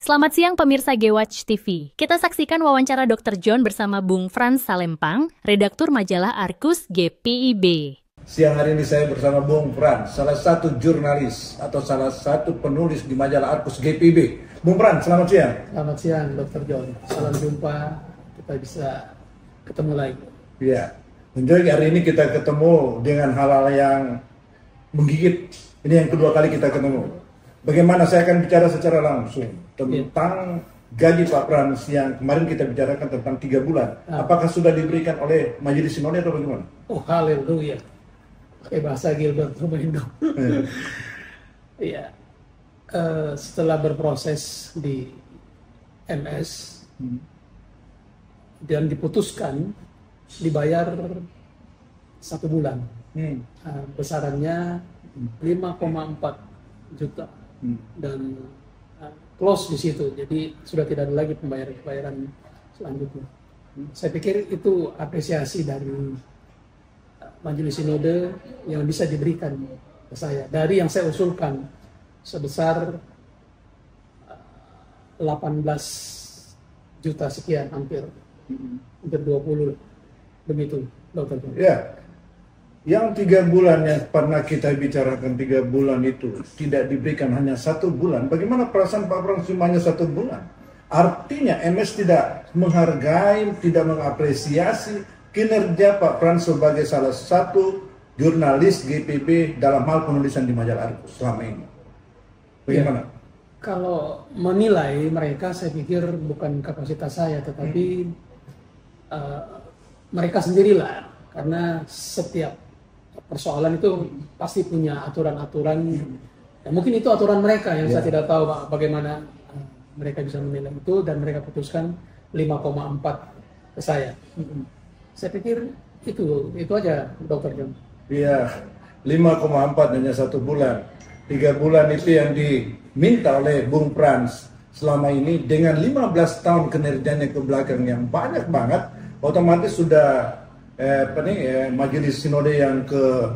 Selamat siang pemirsa Gwatch TV. Kita saksikan wawancara Dr. John bersama Bung Frans Salempang, redaktur majalah Arkus GPIB. Siang hari ini saya bersama Bung Frans, salah satu jurnalis atau salah satu penulis di majalah Arkus GPIB. Bung Frans, selamat siang. Selamat siang Dr. John. Salam jumpa, kita bisa ketemu lagi. Iya, tentunya hari ini kita ketemu dengan hal-hal yang menggigit. Ini yang kedua kali kita ketemu. Bagaimana saya akan bicara secara langsung tentang gaji Pak Frans yang kemarin kita bicarakan tentang 3 bulan. Apakah sudah diberikan oleh Majelis Sinode atau bagaimana? Oh, haleluya. Pakai bahasa Gilbert Rumendo. Iya. Setelah berproses di MS dan diputuskan dibayar 1 bulan. Besarannya 5,4 juta. Dan close di situ, jadi sudah tidak ada lagi pembayaran selanjutnya. Saya pikir itu apresiasi dari Majelis Sinode yang bisa diberikan ke saya dari yang saya usulkan sebesar 18 juta sekian, hampir 20 begitu, Dokter. Ya. Yang 3 bulan yang pernah kita bicarakan 3 bulan itu tidak diberikan hanya 1 bulan. Bagaimana perasaan Pak Frans cuma hanya 1 bulan? Artinya MS tidak menghargai, tidak mengapresiasi kinerja Pak Frans sebagai salah satu jurnalis GPIB dalam hal penulisan di majalah Arkus selama ini. Bagaimana? Ya, kalau menilai mereka, saya pikir bukan kapasitas saya, tetapi mereka sendirilah, karena setiap persoalan itu pasti punya aturan-aturan. Ya, mungkin itu aturan mereka yang saya tidak tahu bagaimana mereka bisa menilai itu, dan mereka putuskan 5,4 ke saya. Saya pikir itu aja, Dokter John. Iya, 5,4 hanya 1 bulan. 3 bulan itu yang diminta oleh Bung Frans selama ini dengan 15 tahun kinerjanya ke belakang yang banyak banget, otomatis sudah Majelis Sinode yang ke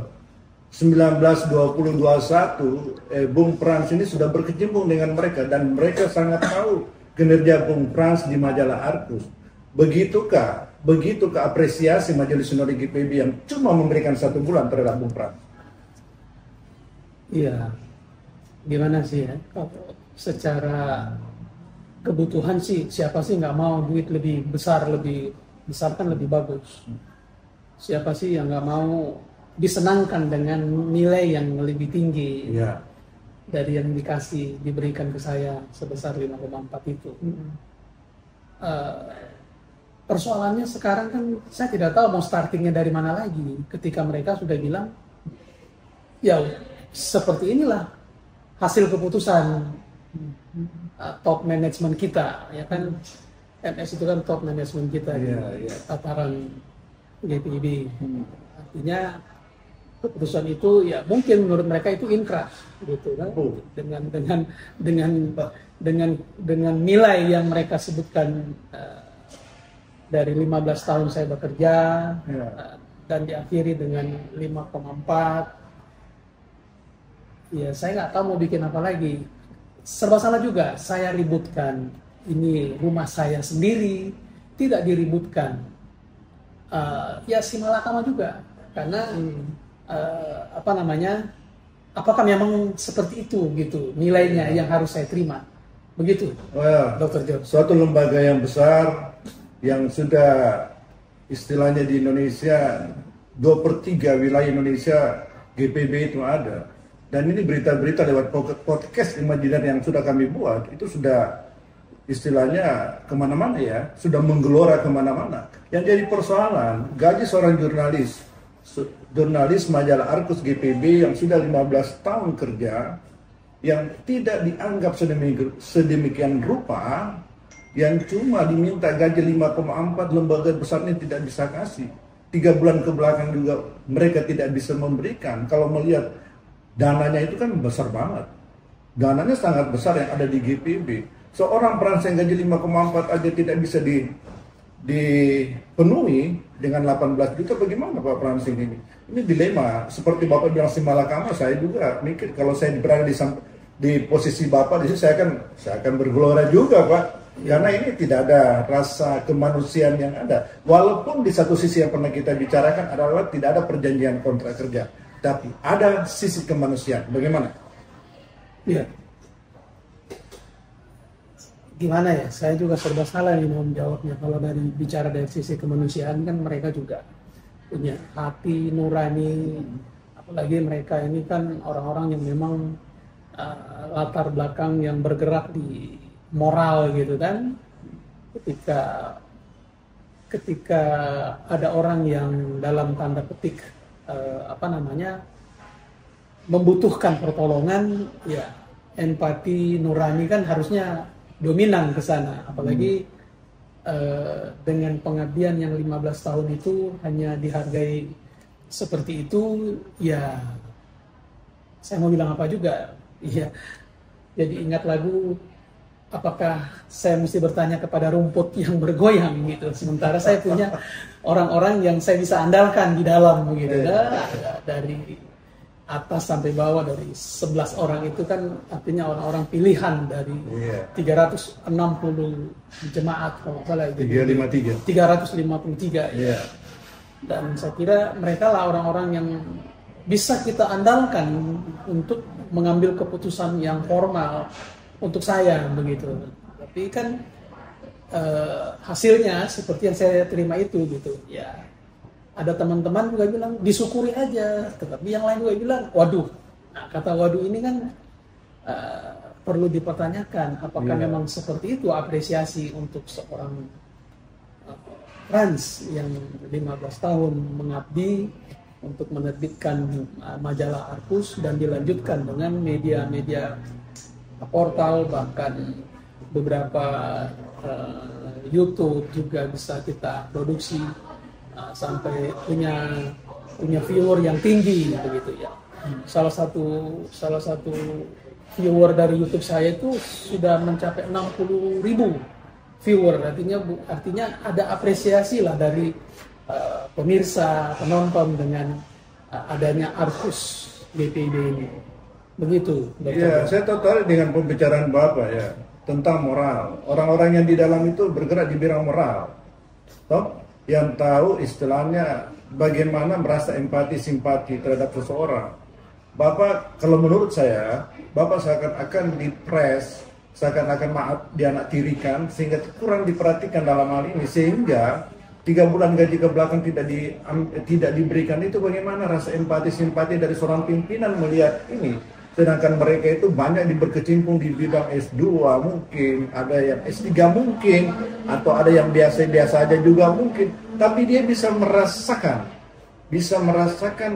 19, 20, 21, Bung Frans ini sudah berkecimpung dengan mereka dan mereka sangat tahu kinerja Bung Frans di majalah Arkus. Begitukah apresiasi Majelis Sinode GPIB yang cuma memberikan 1 bulan terhadap Bung Frans? Iya, gimana sih ya? Secara kebutuhan sih, siapa sih nggak mau duit lebih besar kan lebih bagus. Siapa sih yang nggak mau disenangkan dengan nilai yang lebih tinggi dari yang diberikan ke saya sebesar 5,4 itu. Persoalannya sekarang kan saya tidak tahu mau startingnya dari mana lagi, ketika mereka sudah bilang ya seperti inilah hasil keputusan top management kita, ya kan. MS itu kan top management kita di tataran GPIB. Artinya keputusan itu ya mungkin menurut mereka itu inkrah gitu kan, dengan nilai yang mereka sebutkan dari 15 tahun saya bekerja dan diakhiri dengan 5,4. Ya saya nggak tahu mau bikin apa lagi. Serba salah juga, saya ributkan ini rumah saya sendiri, tidak diributkan ya si Malakama juga, karena apakah memang seperti itu gitu nilainya yang harus saya terima, begitu? Dokter John. Suatu lembaga yang besar yang sudah istilahnya di Indonesia 2/3 wilayah Indonesia GPIB itu ada, dan ini berita-berita lewat podcast imajiner yang sudah kami buat itu sudah istilahnya kemana-mana ya, sudah menggelora kemana-mana. Yang jadi persoalan, gaji seorang jurnalis majalah Arkus GPIB yang sudah 15 tahun kerja, yang tidak dianggap sedemikian rupa, yang cuma diminta gaji 5,4, lembaga besarnya tidak bisa kasih. 3 bulan ke belakang juga mereka tidak bisa memberikan. Kalau melihat dananya itu kan besar banget. Dananya sangat besar yang ada di GPIB. Seorang Frans yang gaji 5,4 aja tidak bisa dipenuhi dengan 18 juta, bagaimana Pak Frans ini? Ini dilema. Seperti Bapak bilang si Malakama, saya juga mikir kalau saya berada di posisi Bapak di sini saya akan bergelora juga, Pak. Karena ini tidak ada rasa kemanusiaan yang ada. Walaupun di satu sisi yang pernah kita bicarakan adalah tidak ada perjanjian kontrak kerja, tapi ada sisi kemanusiaan. Bagaimana? Ya. Gimana ya? Saya juga serba salah nih mau menjawabnya. Kalau bicara dari sisi kemanusiaan kan mereka juga punya hati nurani. Apalagi mereka ini kan orang-orang yang memang latar belakang yang bergerak di moral gitu kan. Ketika ada orang yang dalam tanda petik membutuhkan pertolongan, ya empati nurani kan harusnya dominan ke sana. Apalagi dengan pengabdian yang 15 tahun itu hanya dihargai seperti itu, ya saya mau bilang apa juga. Iya. Jadi ingat lagu, apakah saya mesti bertanya kepada rumput yang bergoyang gitu. Sementara saya punya orang-orang yang saya bisa andalkan di dalam gitu. Dari atas sampai bawah, dari 11 orang itu kan artinya orang-orang pilihan dari 360 jemaat kalau salah itu. 353. Iya. Dan saya kira mereka lah orang-orang yang bisa kita andalkan untuk mengambil keputusan yang formal untuk saya begitu. Tapi kan hasilnya seperti yang saya terima itu gitu. Ya, ada teman-teman juga bilang disyukuri aja, tetapi yang lain juga bilang waduh. Nah, kata waduh ini kan perlu dipertanyakan apakah memang seperti itu apresiasi untuk seorang Frans yang 15 tahun mengabdi untuk menerbitkan majalah Arkus dan dilanjutkan dengan media-media portal, bahkan beberapa YouTube juga bisa kita produksi sampai punya viewer yang tinggi begitu ya. Salah satu viewer dari YouTube saya itu sudah mencapai 60.000 viewer, artinya ada apresiasi lah dari pemirsa, penonton dengan adanya Arkus GPIB ini. Begitu. Iya, saya tertarik dengan pembicaraan Bapak ya tentang moral. Orang-orang yang di dalam itu bergerak di bidang moral. Toh, yang tahu istilahnya bagaimana merasa empati, simpati terhadap seseorang. Bapak, kalau menurut saya, Bapak seakan-akan dipres, seakan-akan dianak tirikan, sehingga kurang diperhatikan dalam hal ini, sehingga 3 bulan gaji ke belakang tidak diberikan. Itu bagaimana rasa empati simpati dari seorang pimpinan melihat ini, sedangkan mereka itu banyak berkecimpung di bidang S2 mungkin, ada yang S3 mungkin, atau ada yang biasa-biasa aja juga mungkin, tapi dia bisa merasakan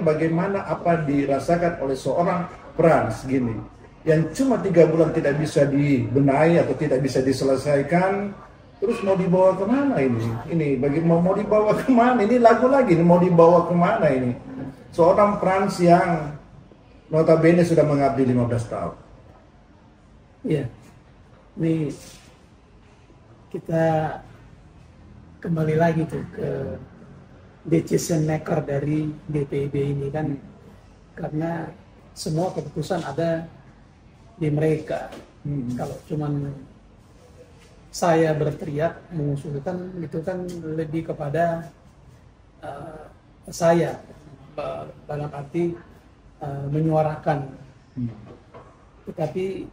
bagaimana apa dirasakan oleh seorang Frans gini, yang cuma 3 bulan tidak bisa dibenahi atau tidak bisa diselesaikan. Terus mau dibawa kemana ini? Mau dibawa kemana? Ini lagu lagi, ini mau dibawa kemana ini? Seorang Frans yang notabene sudah mengabdi 15 tahun. Iya, ini kita kembali lagi tuh ke decision maker dari GPIB ini kan, karena semua keputusan ada di mereka. Kalau cuman saya berteriak mengusulkan itu kan lebih kepada saya dalam arti menyuarakan, tetapi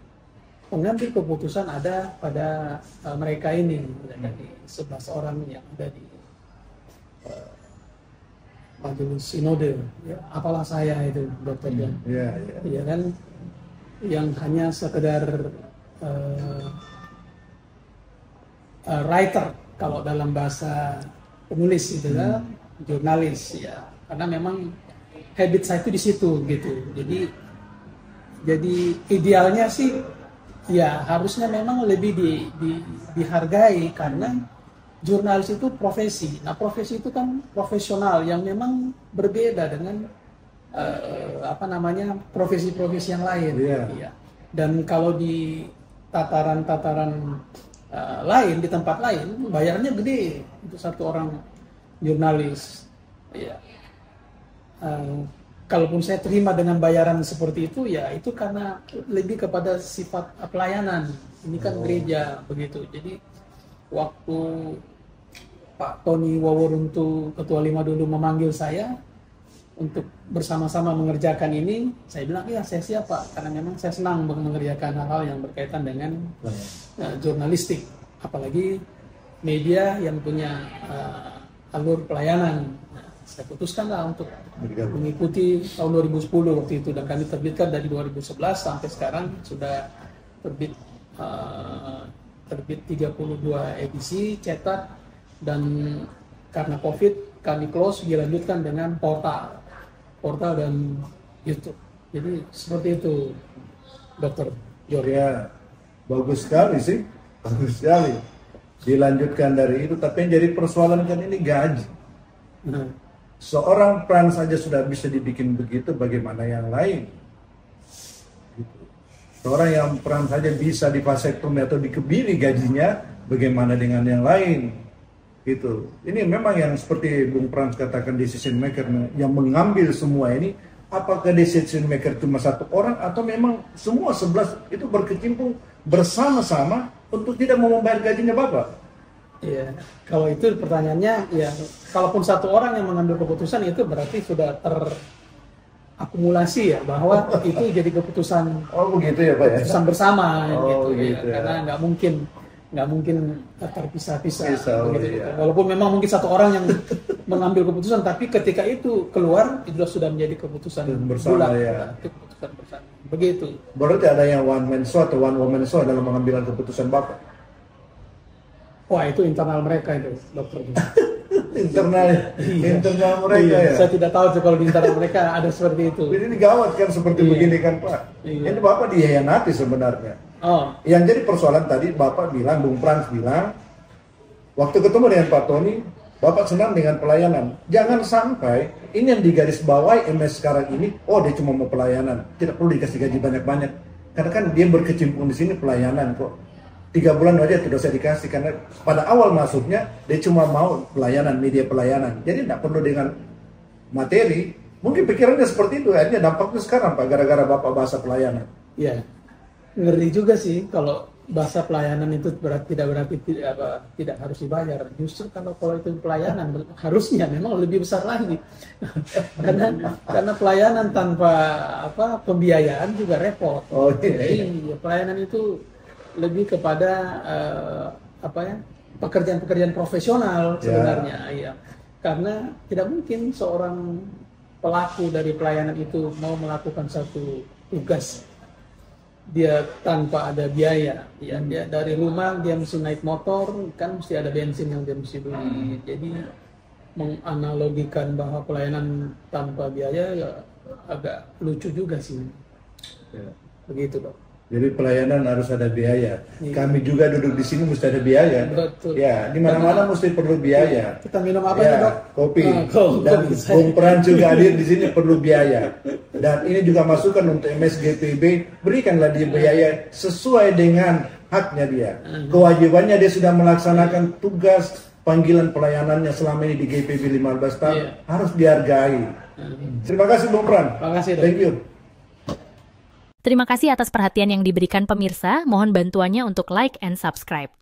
pengambil keputusan ada pada mereka ini, dari 11 orang yang ada di majelis sinode. Ya, apalah saya itu, Dr. John, ya kan, yang hanya sekedar writer kalau dalam bahasa penulis itu kan, jurnalis ya, karena memang habit saya itu di situ gitu. Jadi idealnya sih ya harusnya memang lebih dihargai, karena jurnalis itu profesi. Nah, profesi itu kan profesional yang memang berbeda dengan profesi-profesi yang lain. Ya. Dan kalau di tataran-tataran lain, di tempat lain, bayarnya gede untuk satu orang jurnalis. Ya. kalaupun saya terima dengan bayaran seperti itu, ya itu karena lebih kepada sifat pelayanan. Ini kan gereja begitu. Jadi waktu Pak Tony Waworuntu Ketua 5 dulu memanggil saya untuk bersama-sama mengerjakan ini, saya bilang ya saya siap Pak, karena memang saya senang mengerjakan hal-hal yang berkaitan dengan jurnalistik, apalagi media yang punya alur pelayanan. Saya putuskanlah untuk mengikuti tahun 2010 waktu itu, dan kami terbitkan dari 2011 sampai sekarang sudah terbit 32 edisi cetak, dan karena COVID kami close, dilanjutkan dengan portal dan YouTube. Jadi seperti itu, Dokter Jordi. Ya, bagus sekali sih, bagus sekali. Dilanjutkan dari itu, tapi yang jadi persoalan kan ini gaji. Seorang peran saja sudah bisa dibikin begitu, bagaimana yang lain? Gitu. Seorang yang peran saja bisa divasektomi atau dikebiri gajinya, bagaimana dengan yang lain? Gitu. Ini memang yang seperti Bung Frans katakan, decision maker yang mengambil semua ini. Apakah decision maker cuma satu orang atau memang semua 11 itu berkecimpung bersama-sama untuk tidak mau membayar gajinya Bapak? Iya, kalau itu pertanyaannya, ya kalaupun satu orang yang mengambil keputusan itu berarti sudah terakumulasi ya, bahwa itu jadi keputusan. Oh begitu ya Pak ya? Keputusan bersama Oh, gitu ya. ya. Karena nggak mungkin terpisah-pisah begitu. Iya. Walaupun memang mungkin satu orang yang mengambil keputusan, tapi ketika itu keluar itu sudah menjadi keputusan bersama bulat, ya. itu keputusan bersama. Begitu. Berarti ada yang one man show atau one woman show dalam mengambil keputusan Bapak? Wah, itu internal mereka itu, Dokter. internal mereka ya. Saya tidak tahu tuh kalau di internal mereka ada seperti itu. Jadi ini gawat kan seperti begini kan Pak. Ini Bapak dihianati sebenarnya. Oh, Yang jadi persoalan tadi Bapak bilang, Bung Frans bilang, waktu ketemu dengan Pak Tony, Bapak senang dengan pelayanan. Jangan sampai ini yang digarisbawahi MS sekarang ini, oh dia cuma mau pelayanan, tidak perlu dikasih gaji banyak-banyak. Karena kan dia berkecimpung di sini pelayanan kok. 3 bulan aja sudah saya dikasih, karena pada awal masuknya dia cuma mau pelayanan, media pelayanan. Jadi tidak perlu dengan materi. Mungkin pikirannya seperti itu, akhirnya dampaknya sekarang Pak, gara-gara Bapak bahasa pelayanan. iya. Ngeri juga sih kalau bahasa pelayanan itu tidak berarti tidak harus dibayar. Justru kalau itu pelayanan harusnya memang lebih besar lagi. karena pelayanan tanpa pembiayaan juga repot. Oh, iya. Jadi pelayanan itu lebih kepada pekerjaan-pekerjaan profesional sebenarnya, iya. Karena tidak mungkin seorang pelaku dari pelayanan itu mau melakukan satu tugas dia tanpa ada biaya. Ya, dia dari rumah dia mesti naik motor, kan mesti ada bensin yang dia mesti beli. Jadi menganalogikan bahwa pelayanan tanpa biaya ya agak lucu juga sih. Ya. Begitu, Dok. Jadi pelayanan harus ada biaya. Iya. Kami juga duduk di sini mesti ada biaya. Betul. Ya, di mana-mana mesti perlu biaya. Kita minum apa Ya, nih, Dok? kopi. Kopi. Dan Bung Pran juga hadir di sini perlu biaya. Dan ini juga masukan untuk MSGPB, berikanlah dia biaya sesuai dengan haknya dia. Kewajibannya dia sudah melaksanakan tugas panggilan pelayanannya selama ini di GPB 15 tahun, harus dihargai. Terima kasih Bung Pran. Terima kasih, Dok. Thank you. Terima kasih atas perhatian yang diberikan pemirsa. Mohon bantuannya untuk like and subscribe.